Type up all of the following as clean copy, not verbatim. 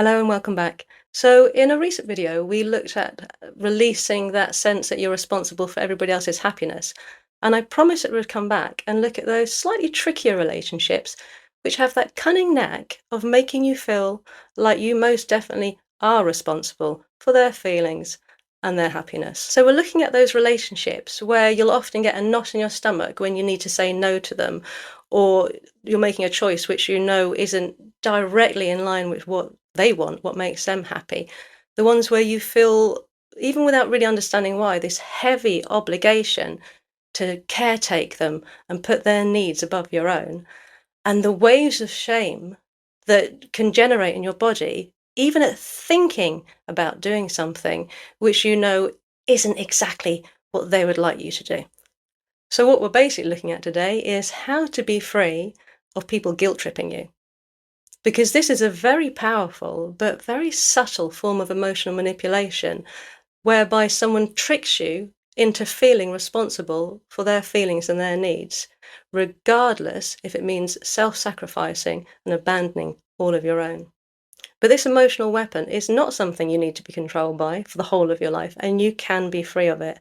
Hello and welcome back. So, in a recent video, we looked at releasing that sense that you're responsible for everybody else's happiness. And I promised that we'd come back and look at those slightly trickier relationships, which have that cunning knack of making you feel like you most definitely are responsible for their feelings and their happiness. So, we're looking at those relationships where you'll often get a knot in your stomach when you need to say no to them, or you're making a choice which you know isn't directly in line with what they want, what makes them happy. The ones where you feel, even without really understanding why, this heavy obligation to caretake them and put their needs above your own. And the waves of shame that can generate in your body, even at thinking about doing something which you know isn't exactly what they would like you to do. So, what we're basically looking at today is how to be free of people guilt tripping you. Because this is a very powerful but very subtle form of emotional manipulation whereby someone tricks you into feeling responsible for their feelings and their needs, regardless if it means self sacrificing and abandoning all of your own. But this emotional weapon is not something you need to be controlled by for the whole of your life, and you can be free of it.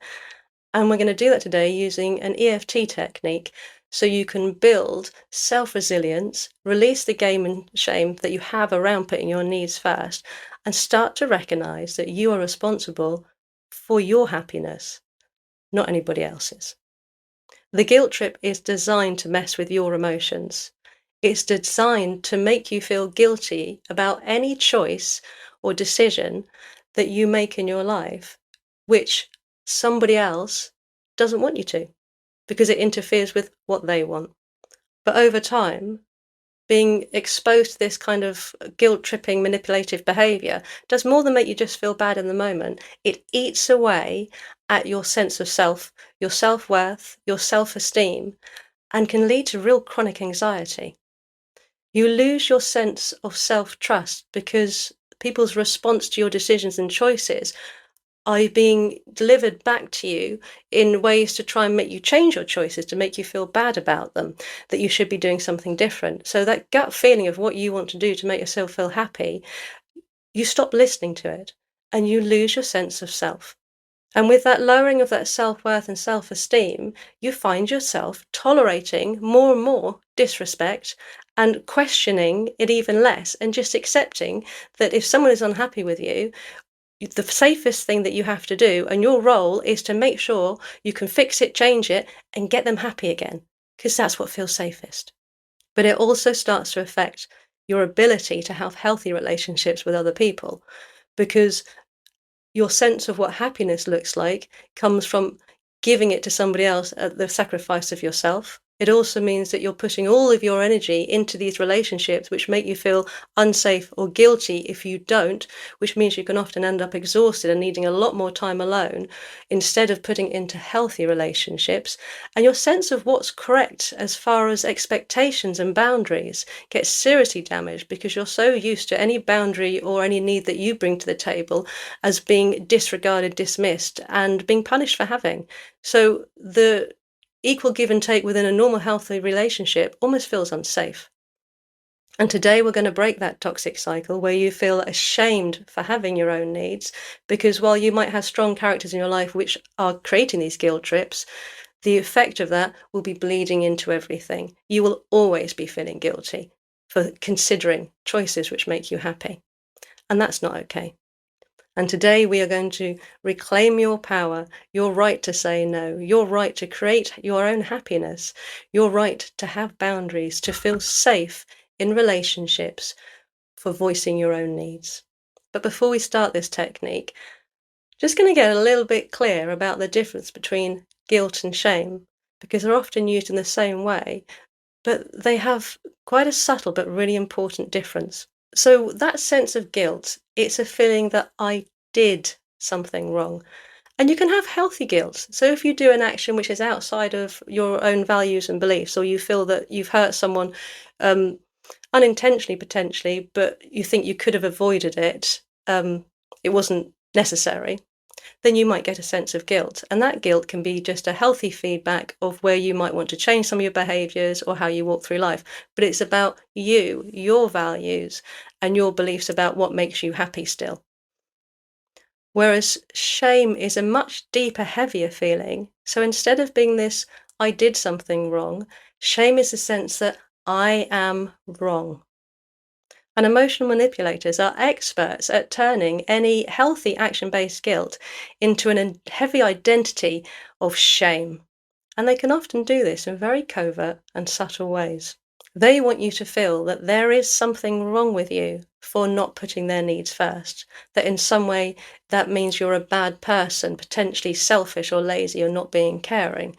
And we're going to do that today using an EFT technique so you can build self resilience, release the game and shame that you have around putting your needs first, and start to recognize that you are responsible for your happiness, not anybody else's. The guilt trip is designed to mess with your emotions. It's designed to make you feel guilty about any choice or decision that you make in your life, which somebody else doesn't want you to, because it interferes with what they want. But over time, being exposed to this kind of guilt tripping manipulative behavior does more than make you just feel bad in the moment. It eats away at your sense of self, your self-worth, your self-esteem, and can lead to real chronic anxiety. You lose your sense of self-trust because people's response to your decisions and choices are being delivered back to you in ways to try and make you change your choices, to make you feel bad about them, that you should be doing something different. So that gut feeling of what you want to do to make yourself feel happy, you stop listening to it and you lose your sense of self. And with that lowering of that self-worth and self-esteem, you find yourself tolerating more and more disrespect and questioning it even less, and just accepting that if someone is unhappy with you, the safest thing that you have to do, and your role is to make sure you can fix it, change it, and get them happy again, because that's what feels safest. But it also starts to affect your ability to have healthy relationships with other people, because your sense of what happiness looks like comes from giving it to somebody else at the sacrifice of yourself. It also means that you're putting all of your energy into these relationships, which make you feel unsafe or guilty if you don't, which means you can often end up exhausted and needing a lot more time alone instead of putting into healthy relationships. And your sense of what's correct as far as expectations and boundaries gets seriously damaged because you're so used to any boundary or any need that you bring to the table as being disregarded, dismissed, and being punished for having. So the equal give and take within a normal, healthy relationship almost feels unsafe. And today we're going to break that toxic cycle where you feel ashamed for having your own needs, because while you might have strong characters in your life which are creating these guilt trips, the effect of that will be bleeding into everything. You will always be feeling guilty for considering choices which make you happy. And that's not okay. And today we are going to reclaim your power, your right to say no, your right to create your own happiness, your right to have boundaries, to feel safe in relationships, for voicing your own needs. But before we start this technique, just going to get a little bit clear about the difference between guilt and shame, because they're often used in the same way, but they have quite a subtle but really important difference. So that sense of guilt, it's a feeling that I did something wrong. And you can have healthy guilt. So if you do an action which is outside of your own values and beliefs, or you feel that you've hurt someone um, unintentionally potentially, but you think you could have avoided it, it wasn't necessary, then you might get a sense of guilt. And that guilt can be just a healthy feedback of where you might want to change some of your behaviors or how you walk through life. But it's about you, your values, and your beliefs about what makes you happy still. Whereas shame is a much deeper, heavier feeling. So instead of being this, I did something wrong, shame is the sense that I am wrong. And emotional manipulators are experts at turning any healthy action-based guilt into a heavy identity of shame. And they can often do this in very covert and subtle ways. They want you to feel that there is something wrong with you for not putting their needs first, that in some way that means you're a bad person, potentially selfish or lazy or not being caring.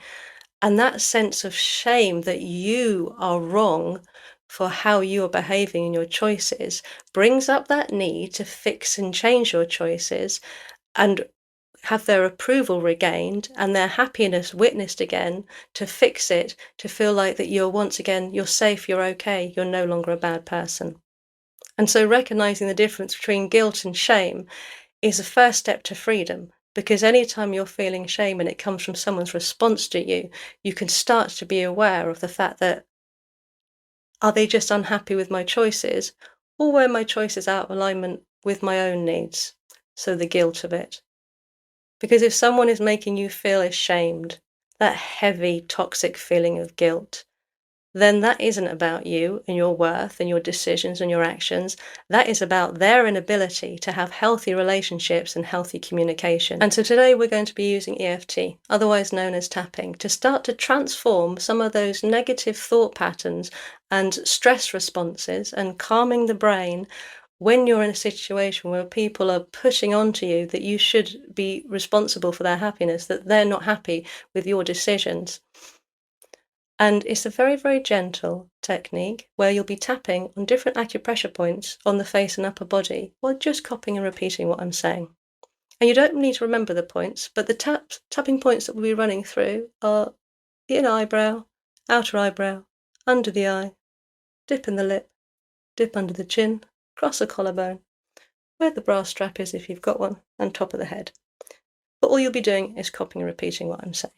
And that sense of shame that you are wrong for how you are behaving in your choices brings up that need to fix and change your choices and have their approval regained and their happiness witnessed again, to fix it, to feel like that you're once again, you're safe, you're okay, you're no longer a bad person. And so recognizing the difference between guilt and shame is a first step to freedom. Because anytime you're feeling shame and it comes from someone's response to you, you can start to be aware of the fact that, are they just unhappy with my choices? Or were my choices out of alignment with my own needs? So the guilt of it. Because if someone is making you feel ashamed, that heavy, toxic feeling of guilt, then that isn't about you and your worth and your decisions and your actions. That is about their inability to have healthy relationships and healthy communication. And so today we're going to be using EFT, otherwise known as tapping, to start to transform some of those negative thought patterns and stress responses and calming the brain when you're in a situation where people are pushing onto you that you should be responsible for their happiness, that they're not happy with your decisions. And it's a very, very gentle technique where you'll be tapping on different acupressure points on the face and upper body while just copying and repeating what I'm saying. And you don't need to remember the points, but the tapping points that we'll be running through are the inner eyebrow, outer eyebrow, under the eye, dip in the lip, dip under the chin, cross the collarbone, where the bra strap is if you've got one, and top of the head. But all you'll be doing is copying and repeating what I'm saying.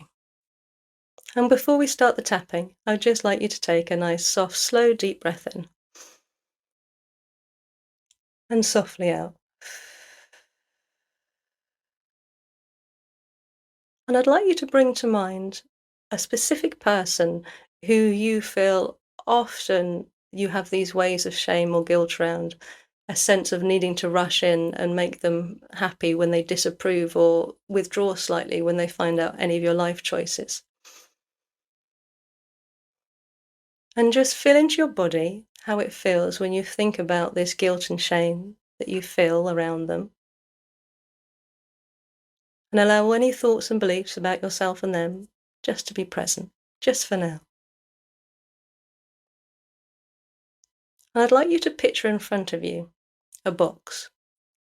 And before we start the tapping, I'd just like you to take a nice, soft, slow, deep breath in. And softly out. And I'd like you to bring to mind a specific person who you feel often you have these ways of shame or guilt around, a sense of needing to rush in and make them happy when they disapprove or withdraw slightly when they find out any of your life choices. And just feel into your body how it feels when you think about this guilt and shame that you feel around them. And allow any thoughts and beliefs about yourself and them just to be present, just for now. And I'd like you to picture in front of you a box.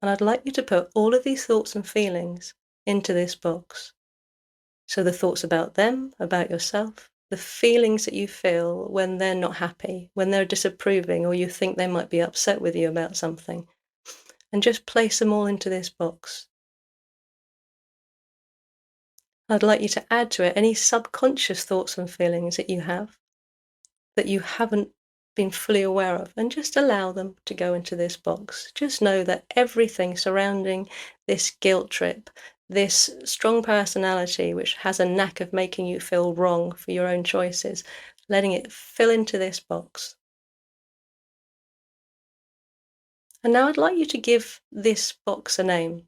And I'd like you to put all of these thoughts and feelings into this box. So the thoughts about them, about yourself, the feelings that you feel when they're not happy, when they're disapproving, or you think they might be upset with you about something. And just place them all into this box. I'd like you to add to it any subconscious thoughts and feelings that you have that you haven't been fully aware of, and just allow them to go into this box. Just know that everything surrounding this guilt trip, this strong personality which has a knack of making you feel wrong for your own choices, letting it fill into this box. And now I'd like you to give this box a name.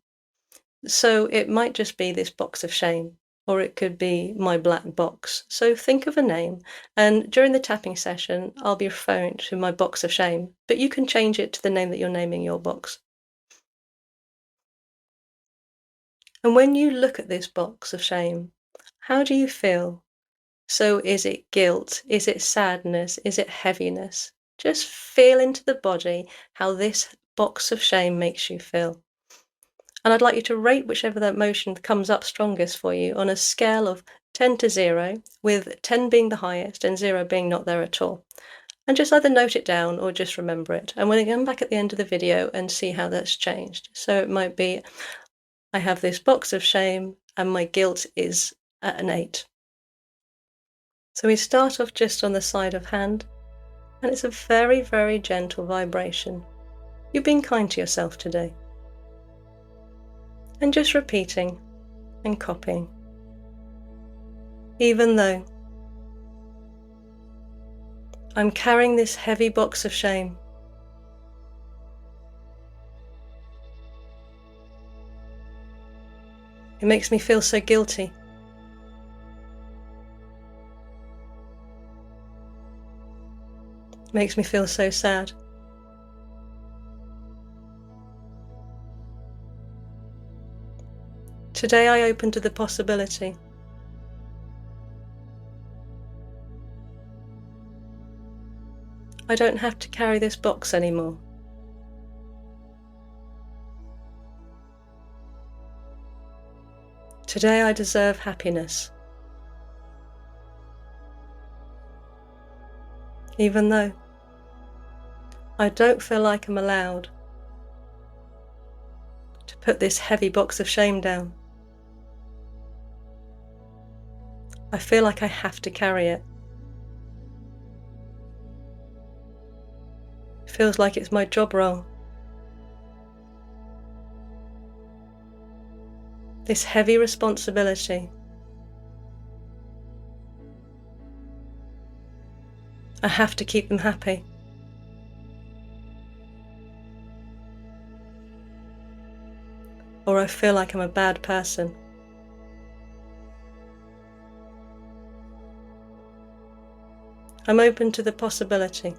So it might just be this box of shame, or it could be my black box. So think of a name, and during the tapping session, I'll be referring to my box of shame, but you can change it to the name that you're naming your box. And when you look at this box of shame, how do you feel? So is it guilt? Is it sadness? Is it heaviness? Just feel into the body how this box of shame makes you feel. And I'd like you to rate whichever that emotion comes up strongest for you on a scale of 10 to 0, with 10 being the highest and 0 being not there at all. And just either note it down or just remember it. And we're going to come back at the end of the video and see how that's changed. So it might be, I have this box of shame and my guilt is at an 8. So we start off just on the side of hand, and it's a very, very gentle vibration. You've been kind to yourself today. And just repeating and copying. Even though I'm carrying this heavy box of shame, it makes me feel so guilty. It makes me feel so sad. Today I open to the possibility I don't have to carry this box anymore. Today I deserve happiness. Even though I don't feel like I'm allowed to put this heavy box of shame down. I feel like I have to carry it. It feels like it's my job role. This heavy responsibility. I have to keep them happy. Or I feel like I'm a bad person. I'm open to the possibility.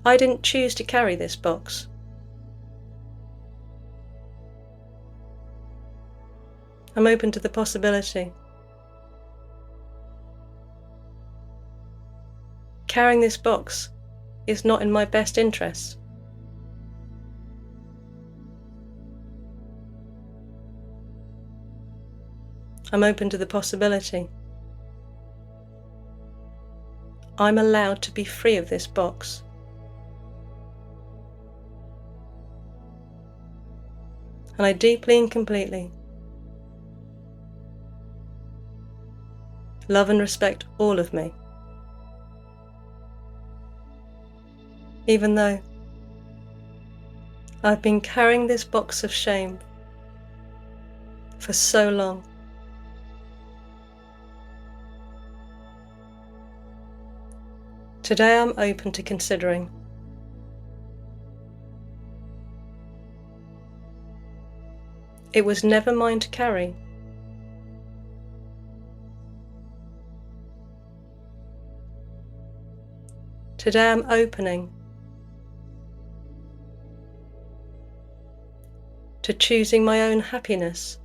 I didn't choose to carry this box. I'm open to the possibility. Carrying this box is not in my best interest. I'm open to the possibility. I'm allowed to be free of this box. And I deeply and completely love and respect all of me. Even though I've been carrying this box of shame for so long. Today I'm open to considering it was never mine to carry. Today I'm opening to choosing my own happiness.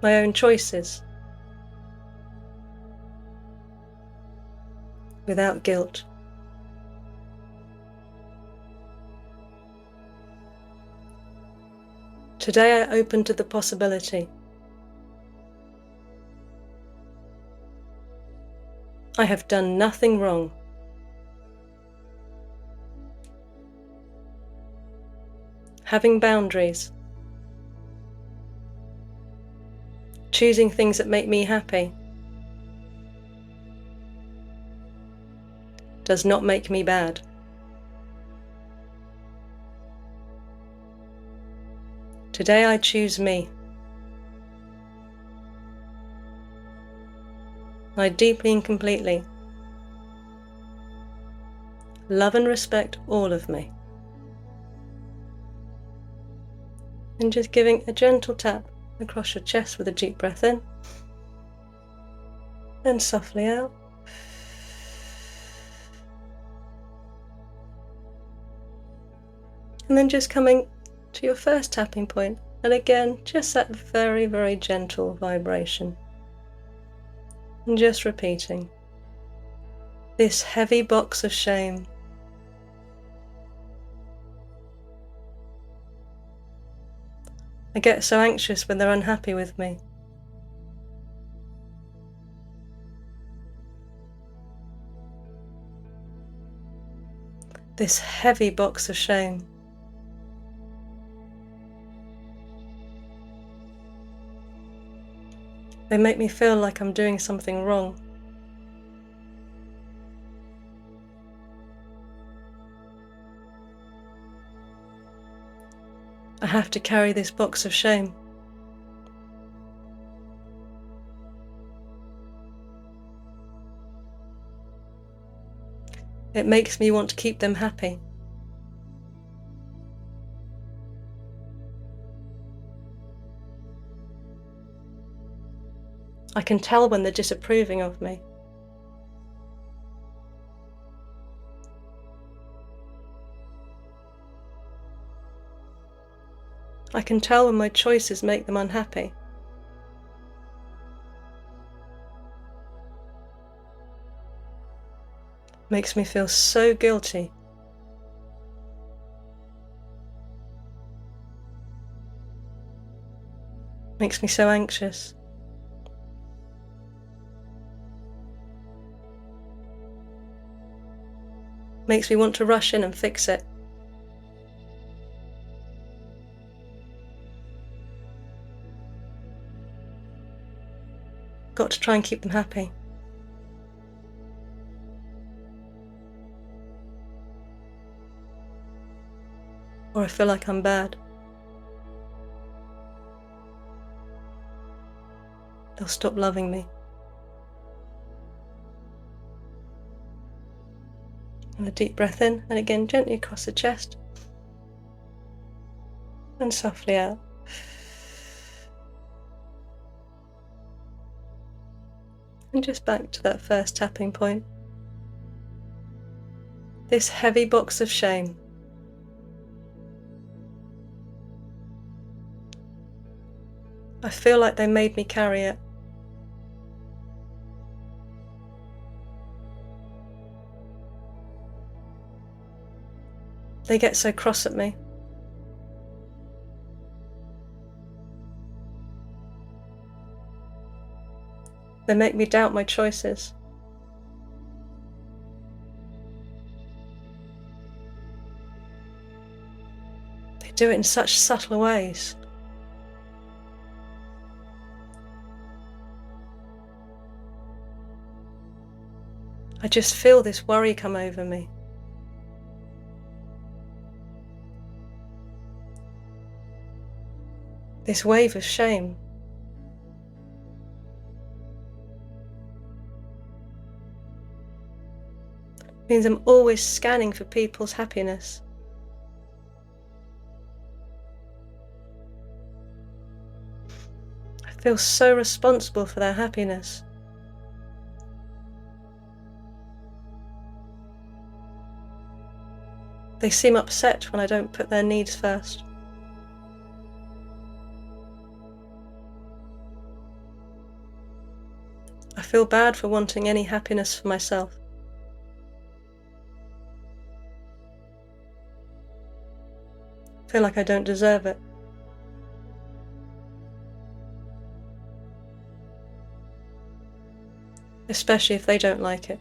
My own choices. Without guilt. Today I open to the possibility I have done nothing wrong. Having boundaries. Choosing things that make me happy. Does not make me bad. Today I choose me. I deeply and completely love and respect all of me. And just giving a gentle tap across your chest with a deep breath in and softly out. And then just coming to your first tapping point, and again just that very, very gentle vibration. And just repeating, this heavy box of shame I get so anxious when they're unhappy with me. This heavy box of shame. They make me feel like I'm doing something wrong. I have to carry this box of shame. It makes me want to keep them happy. I can tell when they're disapproving of me. I can tell when my choices make them unhappy. Makes me feel so guilty. Makes me so anxious. Makes me want to rush in and fix it. Got to try and keep them happy. Or I feel like I'm bad. They'll stop loving me. And a deep breath in, and again gently across the chest. And softly out. And just back to that first tapping point. This heavy box of shame. I feel like they made me carry it. They get so cross at me. They make me doubt my choices. They do it in such subtle ways. I just feel this worry come over me. This wave of shame. Means I'm always scanning for people's happiness. I feel so responsible for their happiness. They seem upset when I don't put their needs first. I feel bad for wanting any happiness for myself. I feel like I don't deserve it. Especially if they don't like it.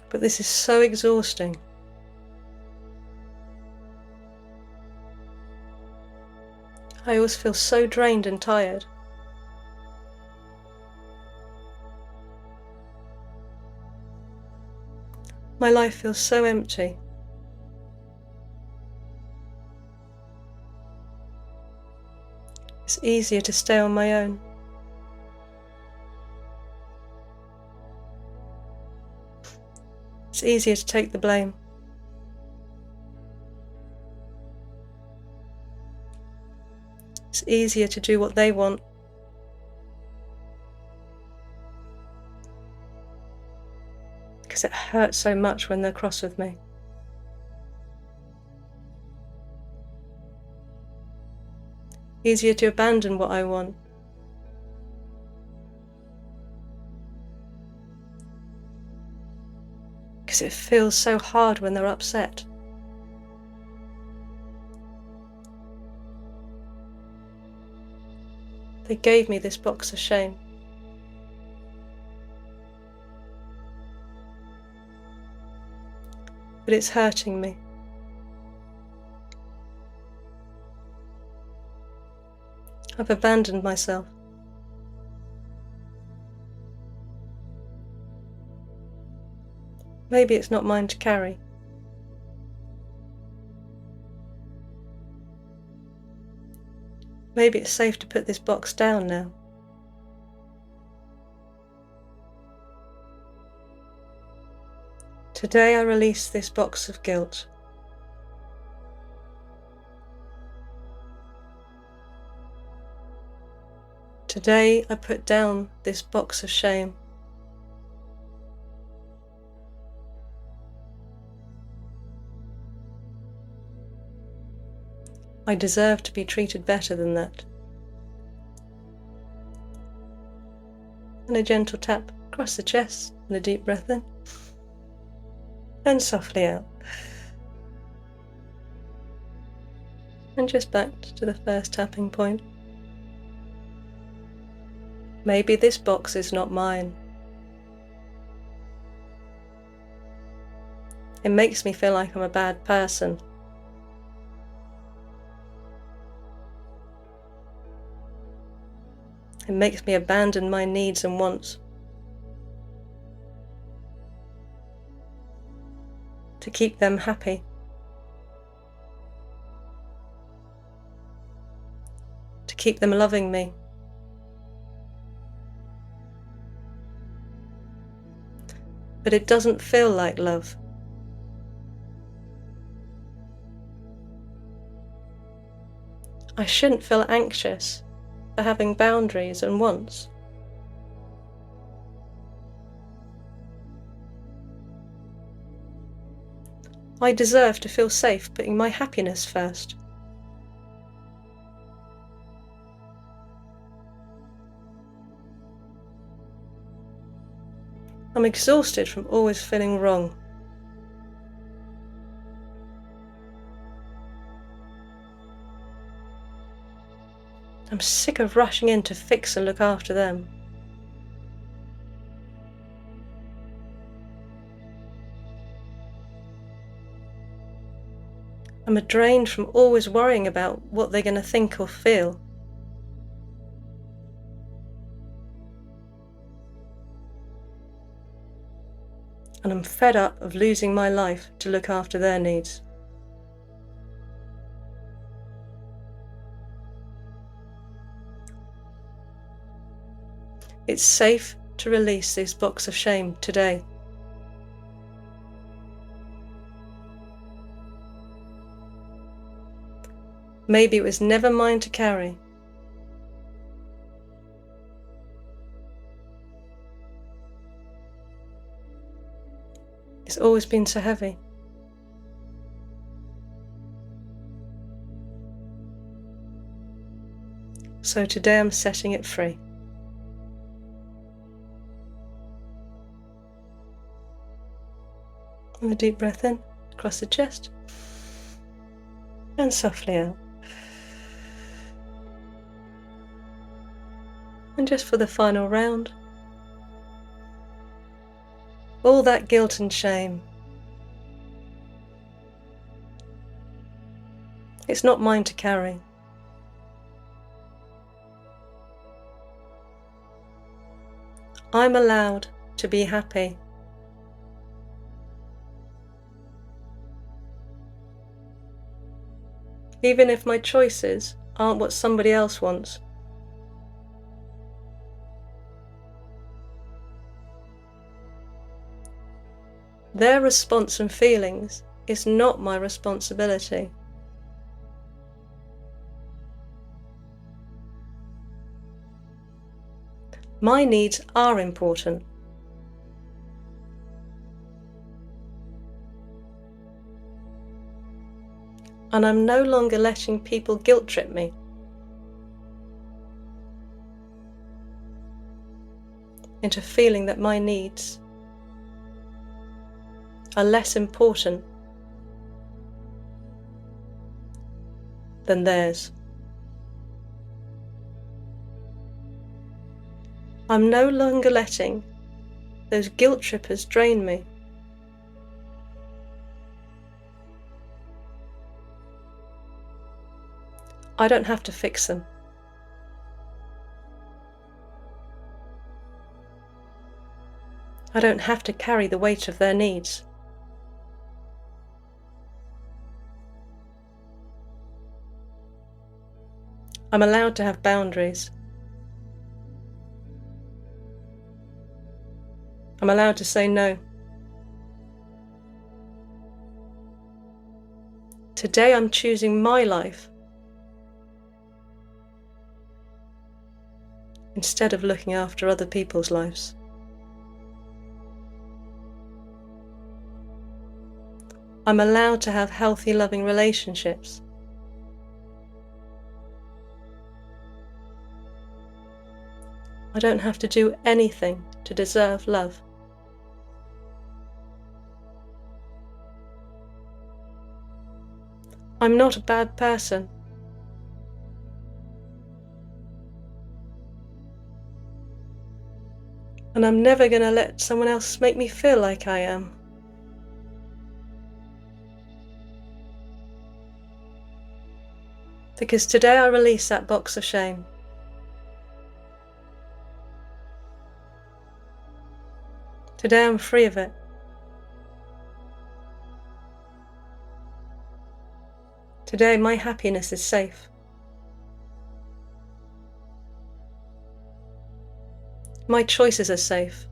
But this is so exhausting. I always feel so drained and tired. My life feels so empty. It's easier to stay on my own. It's easier to take the blame. It's easier to do what they want. Because it hurts so much when they're cross with me. Easier to abandon what I want. Because it feels so hard when they're upset. They gave me this box of shame. but it's hurting me. I've abandoned myself. Maybe it's not mine to carry. Maybe it's safe to put this box down now. Today I release this box of guilt. Today I put down this box of shame. I deserve to be treated better than that. And a gentle tap across the chest and a deep breath in. And softly out. And just back to the first tapping point. Maybe this box is not mine. It makes me feel like I'm a bad person. It makes me abandon my needs and wants to keep them happy. To keep them loving me. But it doesn't feel like love. I shouldn't feel anxious for having boundaries and wants. I deserve to feel safe putting my happiness first. I'm exhausted from always feeling wrong. I'm sick of rushing in to fix and look after them. I'm drained from always worrying about what they're going to think or feel. And I'm fed up of losing my life to look after their needs. It's safe to release this box of shame today. Maybe it was never mine to carry. It's always been so heavy. So today I'm setting it free. And a deep breath in, across the chest, and softly out. And just for the final round, all that guilt and shame, it's not mine to carry. I'm allowed to be happy. Even if my choices aren't what somebody else wants. Their response and feelings is not my responsibility. My needs are important. And I'm no longer letting people guilt trip me. Into feeling that my needs are less important than theirs. I'm no longer letting those guilt trippers drain me. I don't have to fix them. I don't have to carry the weight of their needs. I'm allowed to have boundaries. I'm allowed to say no. Today I'm choosing my life instead of looking after other people's lives. I'm allowed to have healthy, loving relationships. I don't have to do anything to deserve love. I'm not a bad person. And I'm never going to let someone else make me feel like I am. Because today I release that box of shame. Today I'm free of it. Today my happiness is safe. My choices are safe.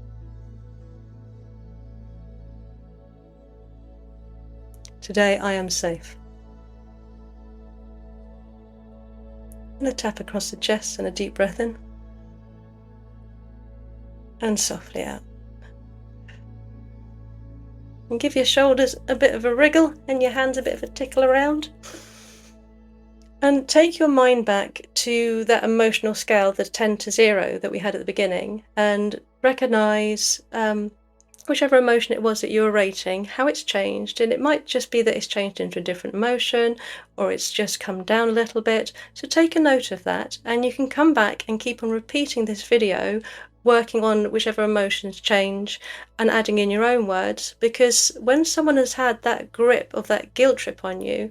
Today I am safe. And a tap across the chest and a deep breath in. And softly out. And give your shoulders a bit of a wriggle and your hands a bit of a tickle around. And take your mind back to that emotional scale, the 10 to 0 that we had at the beginning, and recognize whichever emotion it was that you were rating, how it's changed. And it might just be that it's changed into a different emotion, or it's just come down a little bit. So take a note of that, and you can come back and keep on repeating this video, working on whichever emotions change and adding in your own words, because when someone has had that grip of that guilt trip on you,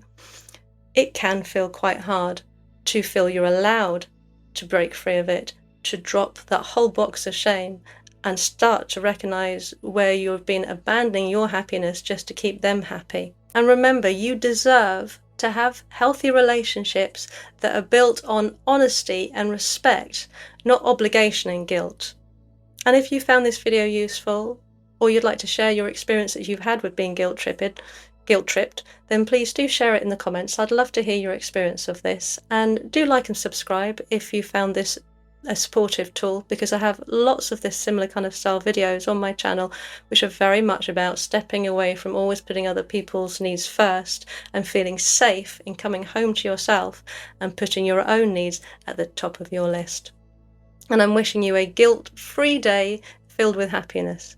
it can feel quite hard to feel you're allowed to break free of it, to drop that whole box of shame and start to recognize where you've been abandoning your happiness just to keep them happy. And remember, you deserve to have healthy relationships that are built on honesty and respect, not obligation and guilt. And if you found this video useful, or you'd like to share your experience that you've had with being guilt tripped, then please do share it in the comments. I'd love to hear your experience of this, and do like and subscribe if you found this a supportive tool, because I have lots of this similar kind of style videos on my channel which are very much about stepping away from always putting other people's needs first and feeling safe in coming home to yourself and putting your own needs at the top of your list. And I'm wishing you a guilt-free day filled with happiness.